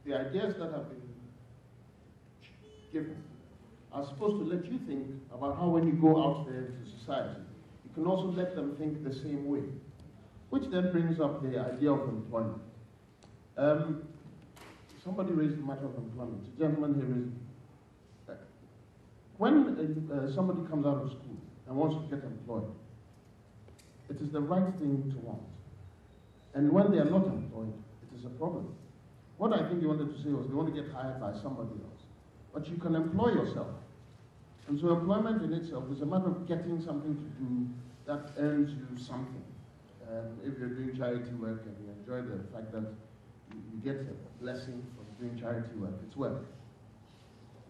the ideas that have been given are supposed to let you think about how when you go out there into society, you can also let them think the same way, which then brings up the idea of employment. Somebody raised the matter of employment. A gentleman here raised it. When somebody comes out of school and wants to get employed, it is the right thing to want. And when they are not employed, it is a problem. What I think you wanted to say was they want to get hired by somebody else. But you can employ yourself. And so employment in itself is a matter of getting something to do that earns you something. If you're doing charity work and you enjoy the fact that you get a blessing from doing charity work, it's work.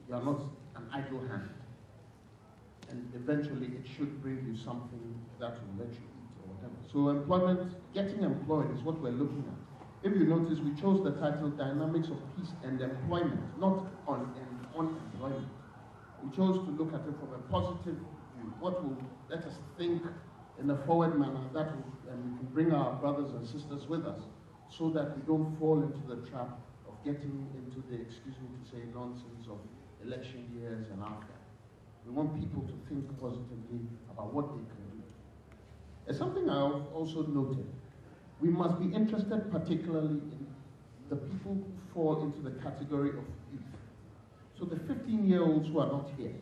You are not an idle hand. And eventually it should bring you something that will let you eat or whatever. So employment, getting employed is what we're looking at. If you notice, we chose the title Dynamics of Peace and Employment, not on unemployment. We chose to look at it from a positive view. What will let us think in a forward manner that will, and we can bring our brothers and sisters with us so that we don't fall into the trap of getting into the, excuse me to say, nonsense of election years and after. We want people to think positively about what they can do. There's something I've also noted. We must be interested particularly in the people who fall into the category of youth. So the 15-year-olds who are not here,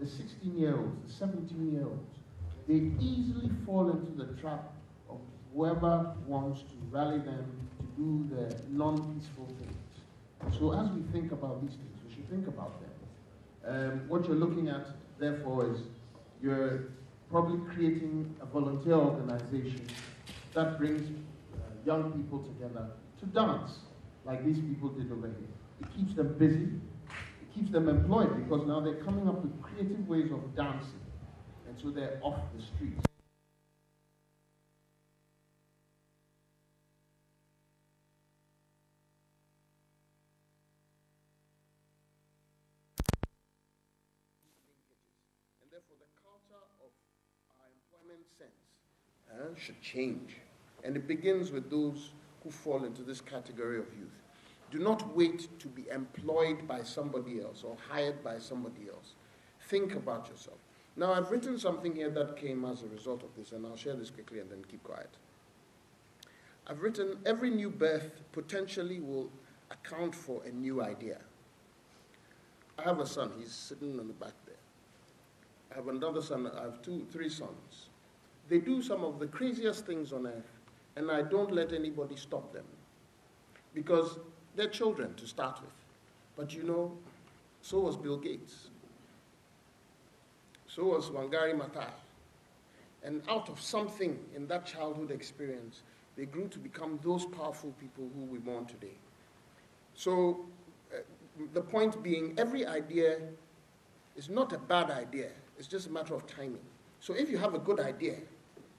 the 16-year-olds, the 17-year-olds, they easily fall into the trap of whoever wants to rally them to do the non-peaceful things. So as we think about these things, we should think about them. What you're looking at, therefore, is you're probably creating a volunteer organization that brings young people together to dance, like these people did over here. It keeps them busy, it keeps them employed, because now they're coming up with creative ways of dancing, and so they're off the streets. And therefore the culture of our employment sense should change. And it begins with those who fall into this category of youth. Do not wait to be employed by somebody else or hired by somebody else. Think about yourself. Now, I've written something here that came as a result of this, and I'll share this quickly and then keep quiet. I've written, every new birth potentially will account for a new idea. I have a son, he's sitting on the back there. I have another son, I have three sons. They do some of the craziest things on earth, and I don't let anybody stop them. Because they're children to start with. But you know, so was Bill Gates. So was Wangari Maathai. And out of something in that childhood experience, they grew to become those powerful people who we mourn today. So the point being, every idea is not a bad idea. It's just a matter of timing. So if you have a good idea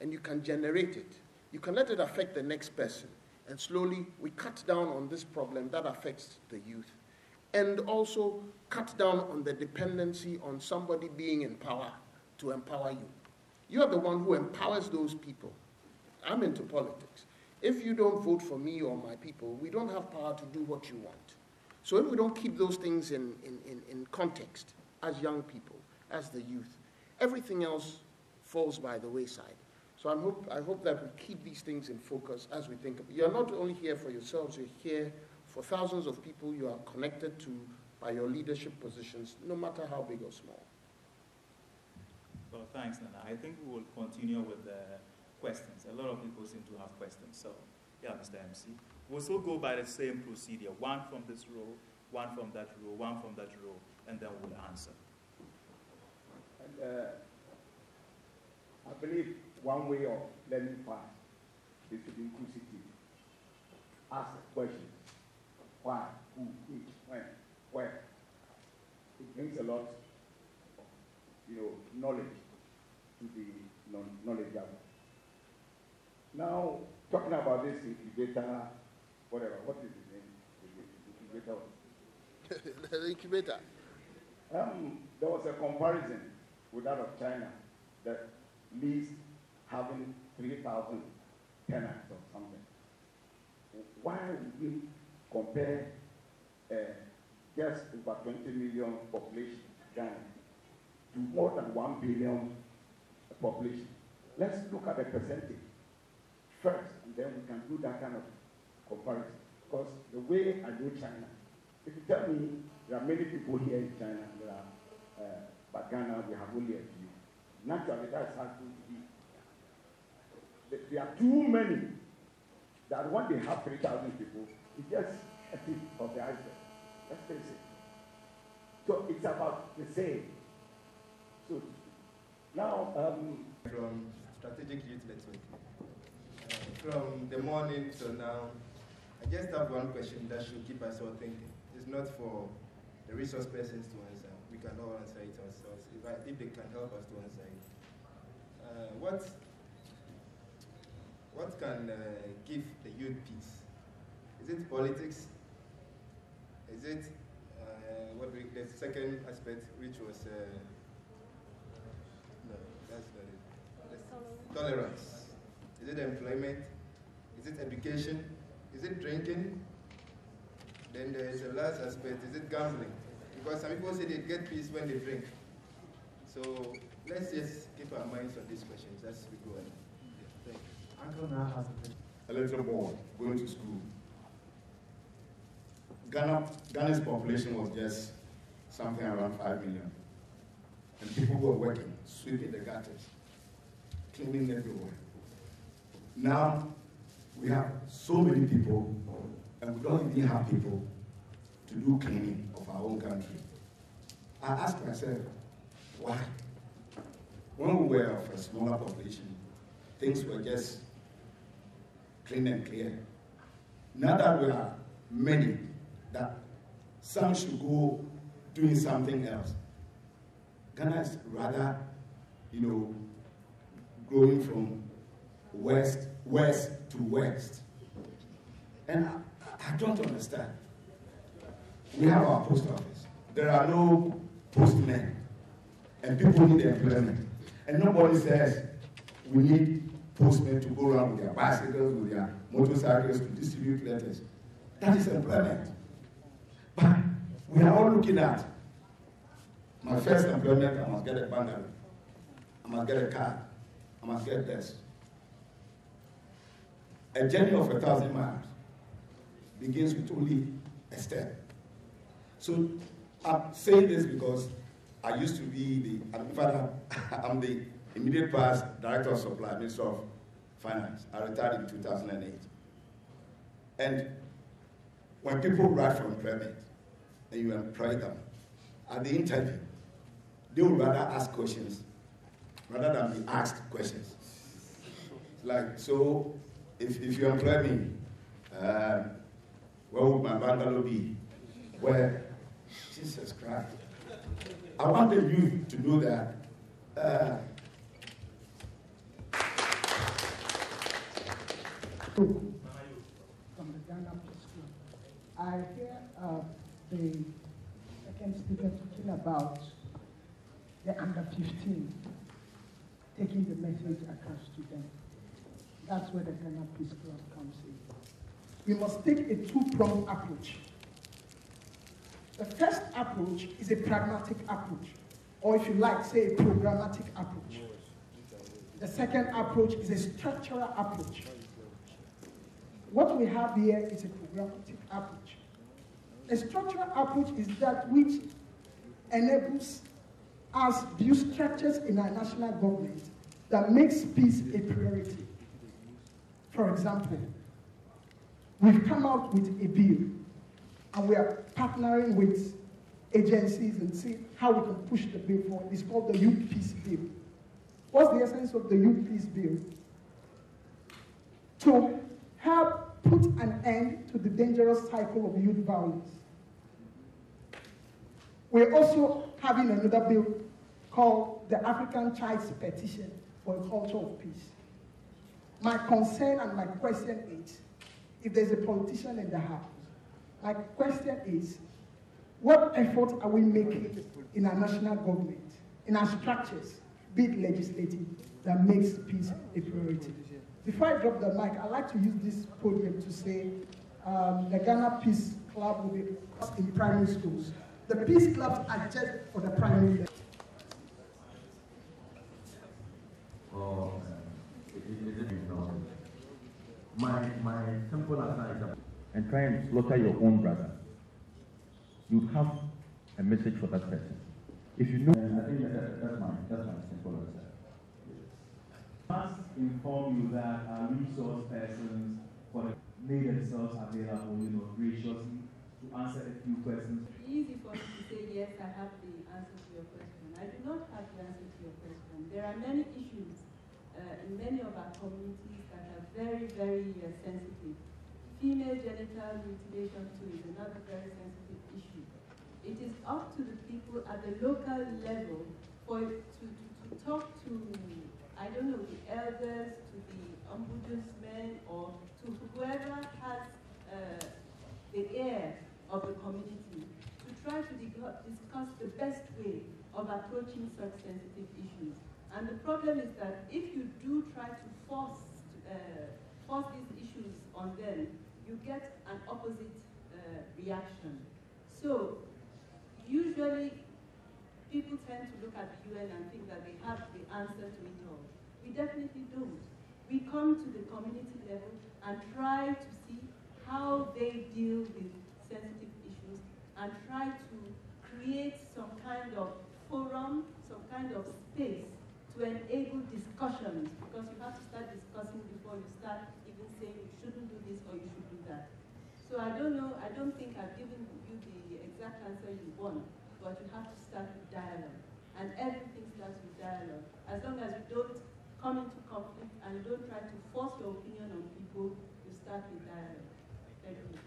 and you can generate it, you can let it affect the next person. And slowly we cut down on this problem that affects the youth. And also cut down on the dependency on somebody being in power to empower you. You are the one who empowers those people. I'm into politics. If you don't vote for me or my people, we don't have power to do what you want. So if we don't keep those things in context as young people, as the youth, everything else falls by the wayside. So I hope that we keep these things in focus as we think of it. You're not only here for yourselves, you're here for thousands of people you are connected to by your leadership positions, no matter how big or small. Well, thanks, Nana. I think we will continue with the questions. A lot of people seem to have questions. So, yeah, Mr. MC. We'll still go by the same procedure. One from this row, one from that row, one from that row, and then we'll answer. And I believe one way of learning fast is to be inquisitive. Ask questions. Why, who, which, when, where. It brings a lot of, knowledge to the knowledgeable. Now, talking about this incubator, whatever, what is the name? Incubator. The incubator. There was a comparison with that of China that least having 3,000 tenants or something. Why would we compare just over 20 million population, Ghana, to more than 1 billion population. Let's look at the percentage first, and then we can do that kind of comparison. Because the way I know China, if you tell me there are many people here in China, but Ghana, we have only a few. Naturally, that's how it will be. There are too many that when they have 3,000 people, it's just a tip of the iceberg. Let's face it. So it's about the same. So now, from Strategic Youth Network, from the morning till now, I just have one question that should keep us all thinking. It's not for the resource persons to answer. We can all answer it ourselves if they can help us to answer it. What can give the youth peace? Is it politics? Is it the second aspect, which was no, that's not it. Tolerance. Is it employment? Is it education? Is it drinking? Then there is a last aspect. Is it gambling? Because some people say they get peace when they drink. So let's just keep our minds on these questions as we go on. Thank you. Uncle now has A little boy going to school. Ghana's population was just something around 5 million. And people were working, sweeping the gutters, cleaning everywhere. Now, we have so many people, and we don't even have people to do cleaning of our own country. I asked myself, why? When we were of a smaller population, things were just clean and clear. Now that we are many, that some should go doing something else. Ghana is rather, growing from west to west. And I don't understand. We have our post office. There are no postmen. And people need employment. And nobody says we need postmen to go around with their bicycles, with their motorcycles to distribute letters. That is employment. But we are all looking at my first employment, I must get a bungalow. I must get a car. I must get this. A journey of 1,000 miles begins with only a step. So I'm saying this because I used to be I'm the immediate past Director of Supply, Minister of Finance. I retired in 2008. And when people write for employment and you employ them, at the interview, they would rather ask questions rather than be asked questions. Like, so if you employ me, where would my bungalow be? Where, Jesus Christ. I want the youth to know that from the Ghana Peace Club. I hear the second speaker talking about the under 15 taking the message across to them. That's where the Ghana Peace Club comes in. We must take a two-pronged approach. The first approach is a pragmatic approach, or if you like, say a programmatic approach. The second approach is a structural approach. What we have here is a programmatic approach. A structural approach is that which enables us to build structures in our national government that makes peace a priority. For example, we've come out with a bill, and we are partnering with agencies and see how we can push the bill forward. It's called the Youth Peace Bill. What's the essence of the Youth Peace Bill? To help put an end to the dangerous cycle of youth violence. We're also having another bill called the African Child's Petition for a Culture of Peace. My concern and my question is, if there's a politician in the house, my question is, what effort are we making in our national government, in our structures, be it legislative, that makes peace a priority? Before I drop the mic, I'd like to use this podium to say the Ghana Peace club will be up in primary schools. The peace clubs are just for the primary level. My simple answer is and try and slaughter your own brother. You'd have a message for that person. If you know, I think that's my simple answer. Must inform you that our resource persons made themselves available, graciously to answer a few questions. It's easy for me to say, yes, I have the answer to your question. I do not have the answer to your question. There are many issues in many of our communities that are very, very sensitive. Female genital mutilation too is another very sensitive issue. It is up to the people at the local level to talk to, I don't know, the elders, to the ombudsmen, or to whoever has the ear of the community, to try to discuss the best way of approaching such sensitive issues. And the problem is that if you do try to force these issues on them, you get an opposite reaction. So usually people tend to look at the UN and think that they have the answer to it all. We definitely don't. We come to the community level and try to see how they deal with sensitive issues and try to create some kind of forum, some kind of space to enable discussions, because you have to start discussing before you start even saying you shouldn't do this or you should do that. So I don't know, I don't think I've given you the exact answer you want, but you have to start with dialogue. And everything starts with dialogue. As long as you don't come into conflict and you don't try to force your opinion on people, you start with dialogue. Thank you.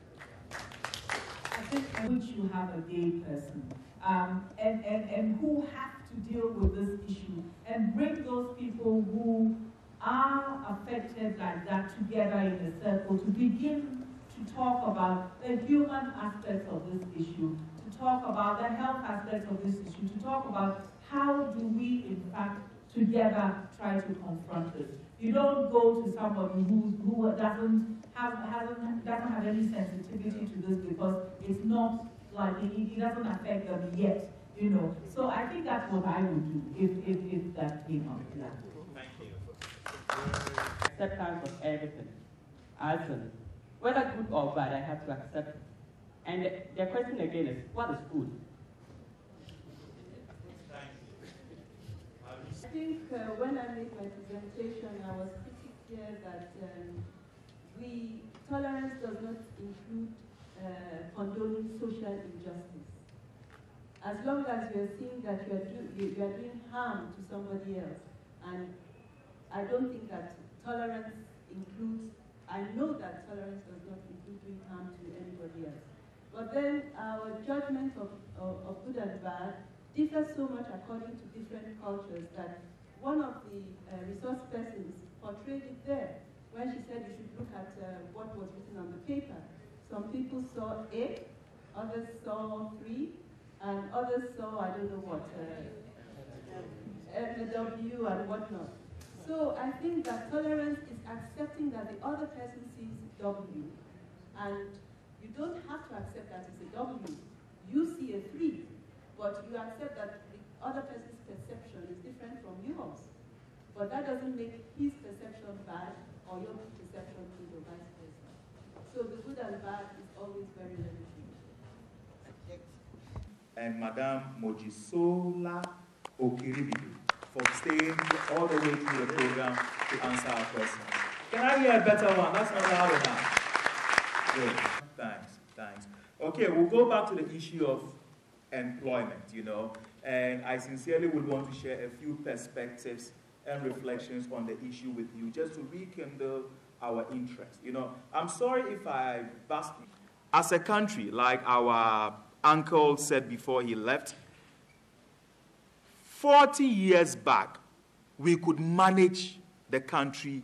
I think in which you have a gay person and who have to deal with this issue and bring those people who are affected like that together in a circle to begin to talk about the human aspects of this issue, to talk about the health aspects of this issue, to talk about how do we in fact together try to confront this. You don't go to somebody who doesn't have any sensitivity to this because it's not like it doesn't affect them yet, So I think that's what I would do if that came up. Yeah. Thank you. Acceptance of everything. Actually, whether good or bad, I have to accept it. And the question again is, what is good? I think when I made my presentation, I was pretty clear that tolerance does not include condoning social injustice. As long as you are seeing that you are doing harm to somebody else, and I don't think that tolerance includes, I know that tolerance does not include doing harm to anybody else. But then our judgment of good and bad differs so much according to different cultures that one of the resource persons portrayed it there when she said you should look at what was written on the paper. Some people saw A, others saw 3, and others saw, I don't know what, W and whatnot. So I think that tolerance is accepting that the other person sees W, and you don't have to accept that it's a W. You see a 3, but you accept that the other person's perception is different from yours. But that doesn't make his perception bad or your perception good or vice versa. So the good and bad is always very relative. And Madame Mojisola Okiribidu for staying all the way through the program to answer our questions. Can I hear a better one? That's not loud enough. Good. Thanks. Okay, we'll go back to the issue of employment, and I sincerely would want to share a few perspectives and reflections on the issue with you, just to rekindle our interest. I'm sorry if I bust. As a country, like our uncle said before he left, 40 years back, we could manage the country